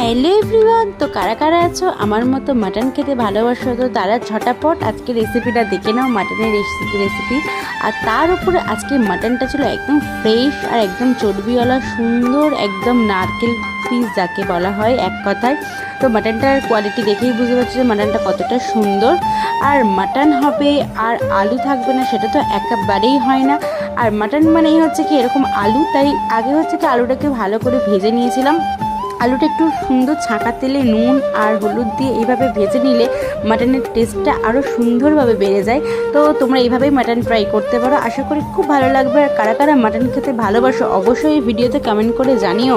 Hello everyone, তো কারা কারা আছো আমার মতো মাটন খেতে ভালোবাসো, তো তারা ঝটাপট আজকে রেসিপিটা দেখে নাও, মাটনের রেসিপি। আর তার উপরে আজকে মাটনটা ছিল একদম ফ্রেশ আর একদম চর্বিওয়ালা, সুন্দর, একদম নারকেল পিস যাকে বলা হয় এক কথায়। তো মাটনটার কোয়ালিটি দেখেই বুঝতে পারছি যে মাটনটা কতটা সুন্দর। আর মাটন হবে আর আলু থাকবে না সেটা তো একেবারেই হয় না। আর মাটন মানেই হচ্ছে কি এরকম আলু, তাই আগে হচ্ছে কি আলুটাকে ভালো করে ভেজে নিয়েছিলাম। আলুটা একটু সুন্দর ছাঁকা তেলে নুন আর হলুদ দিয়ে এইভাবে ভেজে নিলে মাটনের টেস্টটা আরও সুন্দরভাবে বেড়ে যায়। তো তোমরা এইভাবেই মাটন ট্রাই করতে পারো, আশা করি খুব ভালো লাগবে। আর কারা কারা মাটন খেতে ভালোবাসো অবশ্যই ভিডিওতে কমেন্ট করে জানিও,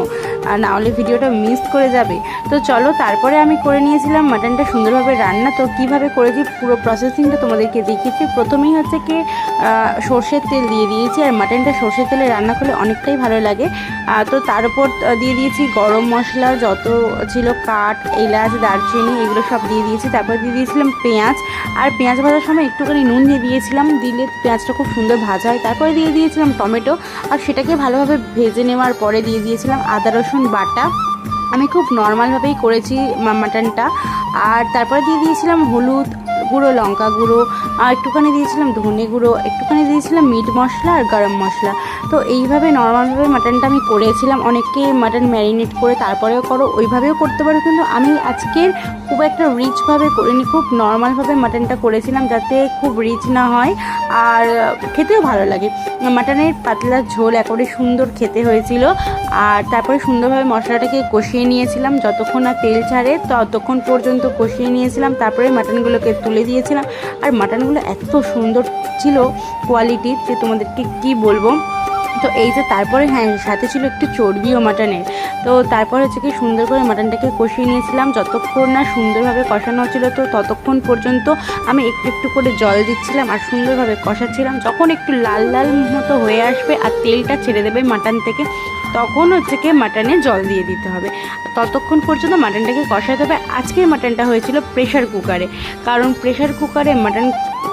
আর নাহলে ভিডিওটা মিস করে যাবে। তো চলো, তারপরে আমি করে নিয়েছিলাম মাটনটা সুন্দরভাবে রান্না। তো কীভাবে করেছি পুরো প্রসেসিংটা তোমাদেরকে দেখিয়েছি। প্রথমেই হচ্ছে কি সর্ষের তেল দিয়ে দিয়েছি, আর মাটনটা সর্ষের তেলে রান্না করলে অনেকটাই ভালো লাগে। তো তার উপর দিয়ে দিয়েছি গরম মশলা যত ছিল, কাঠ, এলাচ, দারচিনি, এগুলো সব দিয়ে দিয়েছি। তারপর দিয়ে দিয়েছিলাম পেঁয়াজ, আর পেঁয়াজ ভাজার সময় একটুখানি নুন দিয়ে দিয়েছিলাম, দিলে পেঁয়াজটা খুব সুন্দর ভাজা হয়। তারপরে দিয়ে দিয়েছিলাম টমেটো, আর সেটাকে ভালোভাবে ভেজে নেওয়ার পরে দিয়ে দিয়েছিলাম আদা রসুন বাটা। আমি খুব নর্মালভাবেই করেছি মাটনটা। আর তারপরে দিয়ে দিয়েছিলাম হলুদ গুঁড়ো, লঙ্কা গুঁড়ো, আর একটুখানি দিয়েছিলাম ধনে গুঁড়ো, একটুখানি দিয়েছিলাম মিট মশলা আর গরম মশলা। তো এইভাবে নর্মালভাবে মাটনটা আমি করেছিলাম। অনেকে মাটন ম্যারিনেট করে তারপরেও করো, ওইভাবেও করতে পারো, কিন্তু আমি আজকের খুব একটা রিচভাবে করিনি, খুব নর্মালভাবে মাটনটা করেছিলাম যাতে খুব রিচ না হয় আর খেতেও ভালো লাগে। মাটনের পাতলা ঝোল একেবারে সুন্দর খেতে হয়েছিল। আর তারপরে সুন্দরভাবে মশলাটাকে কষিয়ে নিয়েছিলাম, যতক্ষণ না তেল ছাড়ে ততক্ষণ পর্যন্ত কষিয়ে নিয়েছিলাম। তারপরে মাটনগুলোকে তুলে দিয়েছিলাম। আর মাটনগুলো এত সুন্দর ছিল কোয়ালিটির যে তোমাদেরকে কি বলবো। তো এই যে তারপরে হ্যাঁ, সাথে ছিল একটু চর্বিও মাটনের। তো তারপর হচ্ছে কি সুন্দর করে মাটনটাকে কষিয়ে নিয়েছিলাম, যতক্ষণ না সুন্দরভাবে কষানো হচ্ছিল তো ততক্ষণ পর্যন্ত আমি একটু একটু করে জল দিচ্ছিলাম আর সুন্দরভাবে কষাচ্ছিলাম। যখন একটু লাল লাল মতো হয়ে আসবে আর তেলটা ছেড়ে দেবে মাটন থেকে, তখন হচ্ছে কি মাটনে জল দিয়ে দিতে হবে। ততক্ষণ পর্যন্ত মাটনটাকে কষাতে হবে। আজকের মাটনটা হয়েছিল প্রেশার কুকারে, কারণ প্রেশার কুকারে মাটন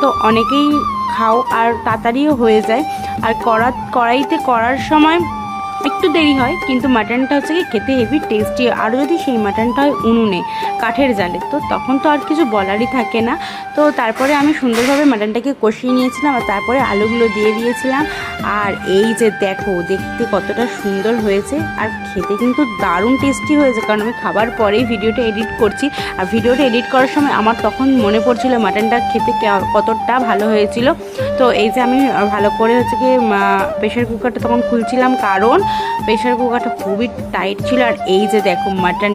তো অনেকেই খাও আর তাড়াতাড়িও হয়ে যায়। আর কড়াইতে করার সময় একটু দেরি হয়, কিন্তু মাটনটা হচ্ছে কি খেতে হেভি টেস্টি। আর যদি সেই মাটনটা হয় উনুনে কাঠের জালে, তো তখন তো আর কিছু বলারই থাকে না। তো তারপরে আমি সুন্দরভাবে মাটনটাকে কষিয়ে নিয়েছিলাম, আর তারপরে আলুগুলো দিয়ে দিয়েছিলাম। আর এই যে দেখো, দেখতে কতটা সুন্দর হয়েছে আর খেতে কিন্তু দারুণ টেস্টি হয়েছে, কারণ আমি খাবার পরেই ভিডিওটা এডিট করছি। আর ভিডিওটা এডিট করার সময় আমার তখন মনে পড়ছিল মাটনটা খেতে কতটা ভালো হয়েছিল। তো এই যে আমি ভালো করে হচ্ছে কি প্রেশার কুকারটা তখন খুলছিলাম, কারণ প্রেশার কুকারটা খুবই টাইট ছিল। আর এই যে দেখো মাটন